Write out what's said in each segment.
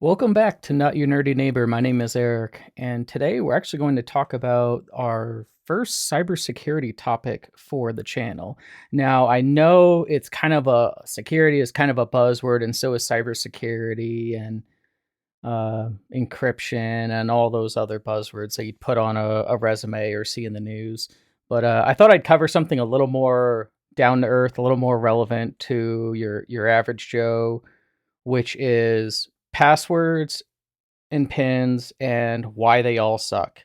Welcome back to Not Your Nerdy Neighbor. My name is Eric, and today we're actually going to talk about our first cybersecurity topic for the channel. Now, I know it's kind of a security is kind of a buzzword, and so is cybersecurity and encryption and all those other buzzwords that you'd put on a resume or see in the news. But I thought I'd cover something a little more down to earth, a little more relevant to your average Joe, which is passwords and pins and why they all suck.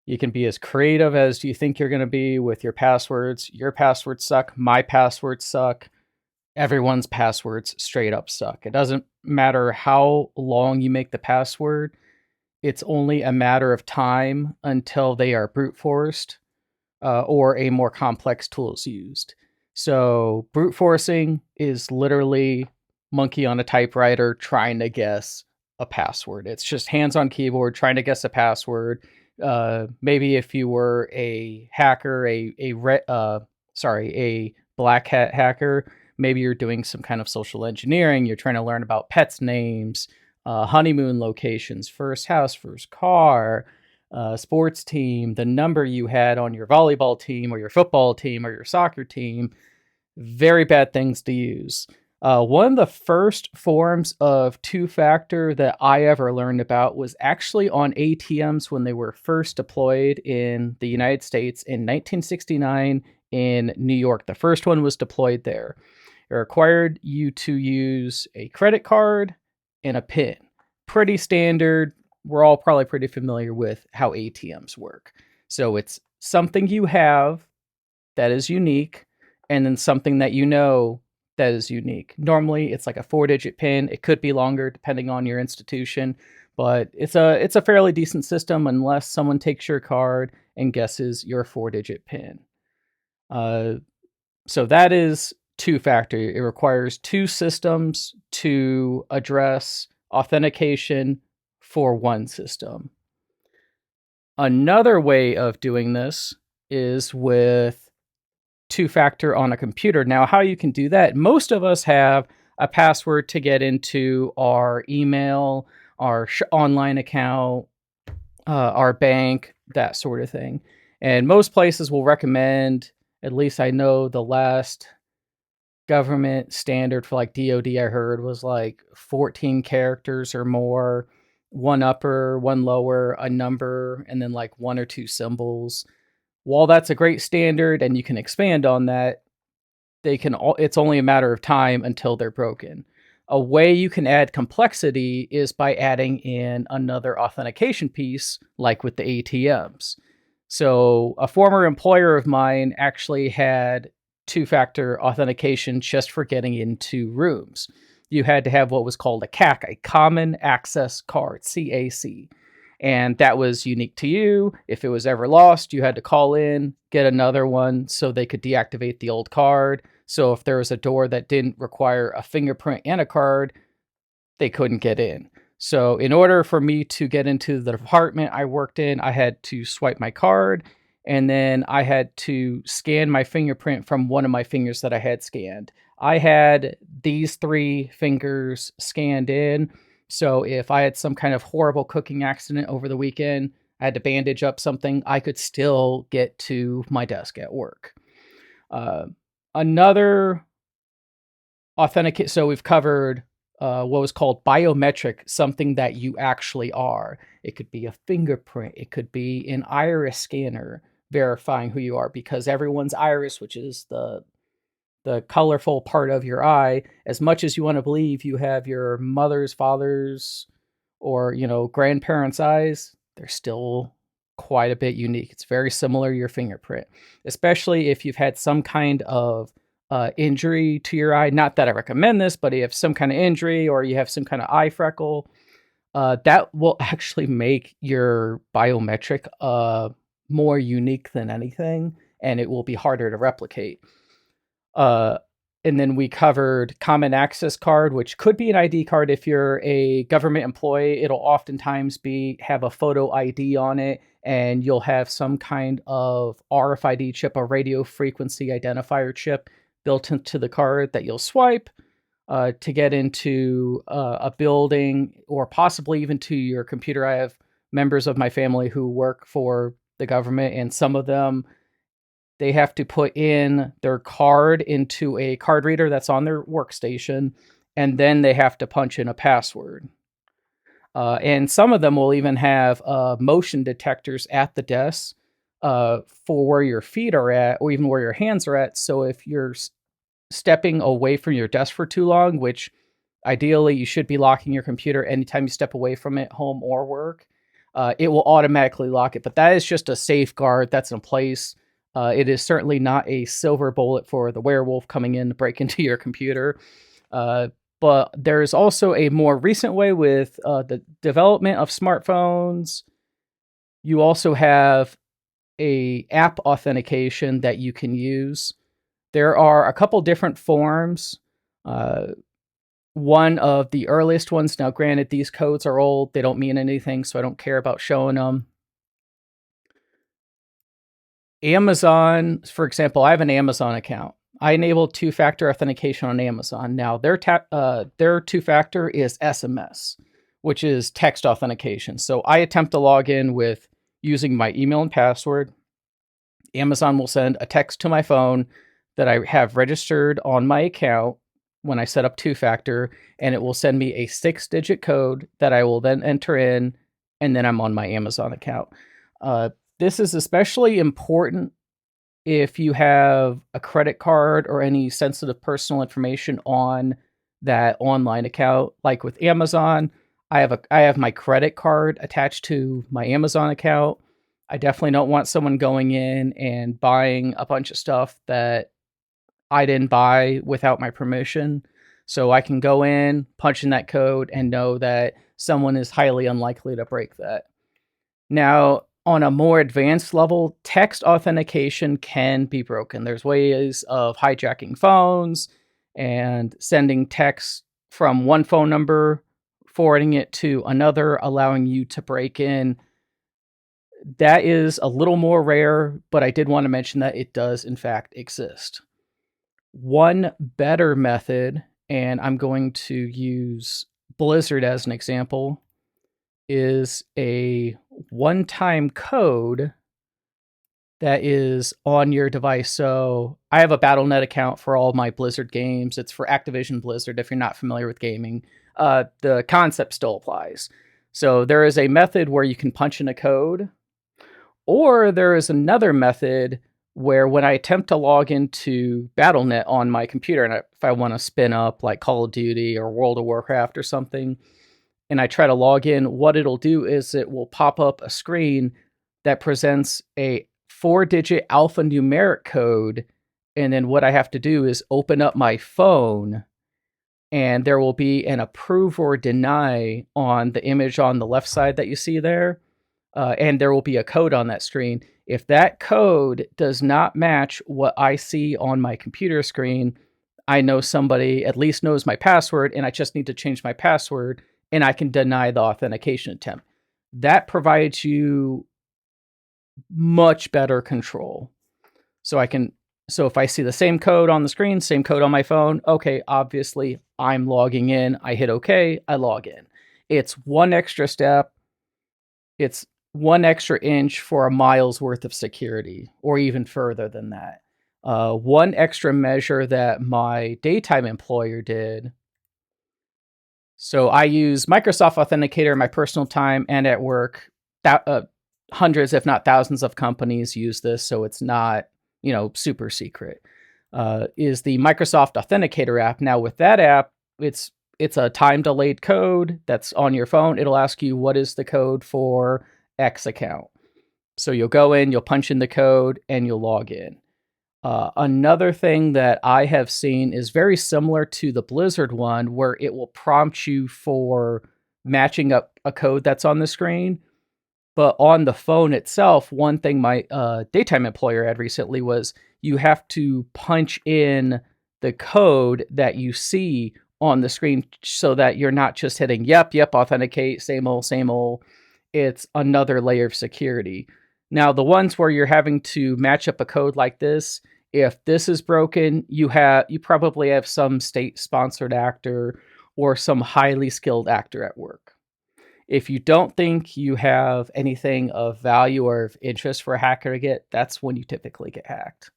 You can be as creative as you think you're going to be with your passwords. Your passwords suck. My passwords suck. Everyone's passwords straight up suck. It doesn't matter how long you make the password. It's only a matter of time until they are brute forced or a more complex tool is used. So brute forcing is literally monkey on a typewriter trying to guess a password. It's just hands on keyboard trying to guess a password. Maybe if you were a hacker, a black hat hacker, maybe you're doing some kind of social engineering. You're trying to learn about pets' names, honeymoon locations, first house, first car, sports team, the number you had on your volleyball team or your football team or your soccer team. Very bad things to use. One of the first forms of two-factor that I ever learned about was actually on ATMs when they were first deployed in the United States in 1969 in New York. The first one was deployed there. It required you to use a credit card and a PIN. Pretty standard. We're all probably pretty familiar with how ATMs work. So it's something you have that is unique, and then something that you know that is unique. Normally, it's like a 4-digit PIN. It could be longer depending on your institution, but it's a fairly decent system unless someone takes your card and guesses your 4-digit PIN. So that is two-factor. It requires two systems to address authentication for one system. Another way of doing this is with two-factor on a computer. Now, how you can do that, most of us have a password to get into our email, our online account, our bank, that sort of thing. And most places will recommend, at least I know the last government standard for like DoD I heard was like 14 characters or more, one upper, one lower, a number, and then like one or two symbols. While that's a great standard and you can expand on that, it's only a matter of time until they're broken. A way you can add complexity is by adding in another authentication piece, like with the ATMs. So a former employer of mine actually had two-factor authentication just for getting into rooms. You had to have what was called a CAC, a Common Access Card, CAC. And that was unique to you. If it was ever lost, you had to call in, get another one so they could deactivate the old card. So if there was a door that didn't require a fingerprint and a card, they couldn't get in. So in order for me to get into the department I worked in, I had to swipe my card, and then I had to scan my fingerprint from one of my fingers that I had scanned. I had these 3 fingers scanned in. So if I had some kind of horrible cooking accident over the weekend, I had to bandage up something, I could still get to my desk at work. Another authenticate. So we've covered what was called biometric, something that you actually are. It could be a fingerprint. It could be an iris scanner verifying who you are, because everyone's iris, which is the colorful part of your eye, as much as you want to believe you have your mother's, father's, or, grandparents' eyes, they're still quite a bit unique. It's very similar to your fingerprint, especially if you've had some kind of injury to your eye. Not that I recommend this, but if you have some kind of injury or you have some kind of eye freckle, that will actually make your biometric more unique than anything, and it will be harder to replicate. And then we covered Common Access Card, which could be an ID card if you're a government employee. It'll oftentimes have a photo ID on it, and you'll have some kind of RFID chip, a radio frequency identifier chip, built into the card that you'll swipe. to get into a building or possibly even to your computer. I have members of my family who work for the government, and some of them, they have to put in their card into a card reader that's on their workstation, and then they have to punch in a password. And some of them will even have motion detectors at the desk for where your feet are at, or even where your hands are at. So if you're stepping away from your desk for too long, which ideally you should be locking your computer anytime you step away from it, home or work, it will automatically lock it. But that is just a safeguard that's in place. It is certainly not a silver bullet for the werewolf coming in to break into your computer. But there's also a more recent way with the development of smartphones. You also have a app authentication that you can use. There are a couple different forms. One of the earliest ones, now granted, these codes are old, they don't mean anything, so I don't care about showing them. Amazon, for example, I have an Amazon account. I enable two-factor authentication on Amazon. Now, their two-factor is SMS, which is text authentication. So I attempt to log in with using my email and password. Amazon will send a text to my phone that I have registered on my account when I set up two-factor, and it will send me a 6-digit code that I will then enter in, and then I'm on my Amazon account. This is especially important if you have a credit card or any sensitive personal information on that online account. Like with Amazon, I have my credit card attached to my Amazon account. I definitely don't want someone going in and buying a bunch of stuff that I didn't buy without my permission. So I can go in, punch in that code, and know that someone is highly unlikely to break that. Now, on a more advanced level, text authentication can be broken. There's ways of hijacking phones and sending text from one phone number, forwarding it to another, allowing you to break in. That is a little more rare, but I did want to mention that it does, in fact, exist. One better method, and I'm going to use Blizzard as an example, is a one-time code that is on your device. So I have a Battle.net account for all my Blizzard games. It's for Activision Blizzard, if you're not familiar with gaming. The concept still applies. So there is a method where you can punch in a code, or there is another method where when I attempt to log into Battle.net on my computer, and if I want to spin up like Call of Duty or World of Warcraft or something, and I try to log in, what it'll do is it will pop up a screen that presents a 4-digit alphanumeric code. And then what I have to do is open up my phone, and there will be an approve or deny on the image on the left side that you see there. And there will be a code on that screen. If that code does not match what I see on my computer screen, I know somebody at least knows my password, and I just need to change my password, and I can deny the authentication attempt. That provides you much better control. So if I see the same code on the screen, same code on my phone, okay, obviously I'm logging in. I hit okay, I log in. It's one extra step. It's one extra inch for a mile's worth of security, or even further than that. One extra measure that my daytime employer did. So I use Microsoft Authenticator in my personal time and at work. Hundreds, if not thousands of companies use this, so it's not, super secret. Is the Microsoft Authenticator app. Now with that app, it's a time-delayed code that's on your phone. It'll ask you, what is the code for X account? So you'll go in, you'll punch in the code, and you'll log in. Another thing that I have seen is very similar to the Blizzard one, where it will prompt you for matching up a code that's on the screen. But on the phone itself, one thing my daytime employer had recently was you have to punch in the code that you see on the screen so that you're not just hitting, yep, authenticate, same old. It's another layer of security. Now, the ones where you're having to match up a code like this, if this is broken, you probably have some state-sponsored actor or some highly skilled actor at work. If you don't think you have anything of value or of interest for a hacker to get, that's when you typically get hacked.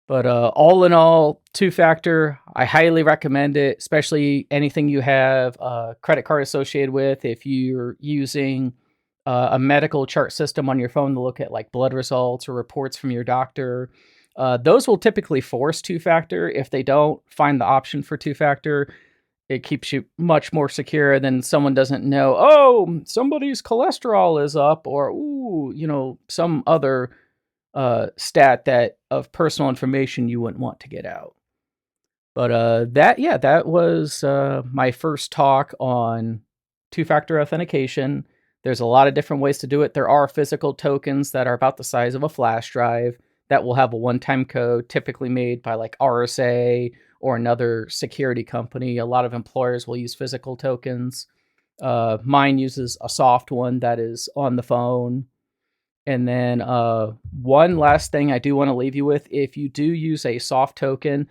But all in all, two-factor, I highly recommend it, especially anything you have a credit card associated with. If you're using a medical chart system on your phone to look at like blood results or reports from your doctor, those will typically force two-factor. If they don't find the option for two-factor, it keeps you much more secure than someone doesn't know, oh, somebody's cholesterol is up, or, ooh, some other stat that of personal information you wouldn't want to get out. But that was my first talk on two-factor authentication. There's a lot of different ways to do it. There are physical tokens that are about the size of a flash drive that will have a one-time code, typically made by like RSA or another security company. A lot of employers will use physical tokens. Mine uses a soft one that is on the phone. And then one last thing I do want to leave you with, if you do use a soft token,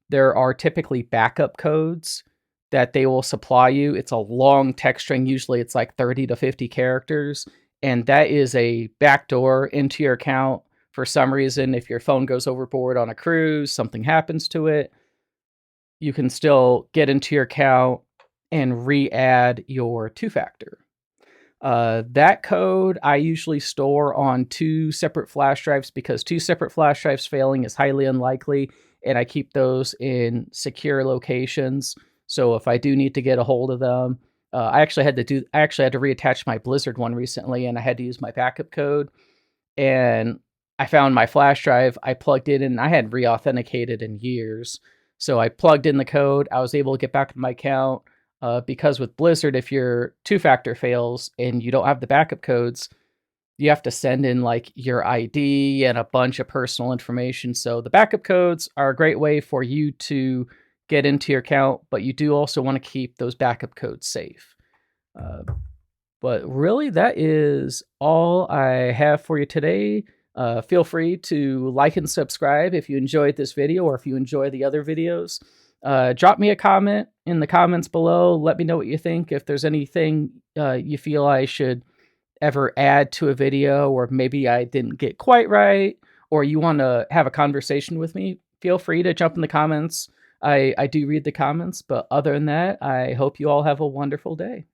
there are typically backup codes that they will supply you. It's a long text string. Usually it's like 30 to 50 characters. And that is a backdoor into your account. For some reason, if your phone goes overboard on a cruise, something happens to it, you can still get into your account and re-add your two-factor. That code I usually store on 2 separate flash drives because 2 separate flash drives failing is highly unlikely, and I keep those in secure locations. So if I do need to get a hold of them, I actually had to reattach my Blizzard one recently, and I had to use my backup code. And I found my flash drive. I plugged it in. I hadn't re-authenticated in years, so I plugged in the code. I was able to get back to my account. Because with Blizzard, if your two-factor fails and you don't have the backup codes, you have to send in like your ID and a bunch of personal information. So the backup codes are a great way for you to get into your account, but you do also want to keep those backup codes safe. But really, that is all I have for you today. Feel free to like and subscribe if you enjoyed this video or if you enjoy the other videos. Drop me a comment in the comments below. Let me know what you think. If there's anything you feel I should ever add to a video, or maybe I didn't get quite right, or you want to have a conversation with me, feel free to jump in the comments. I do read the comments, but other than that, I hope you all have a wonderful day.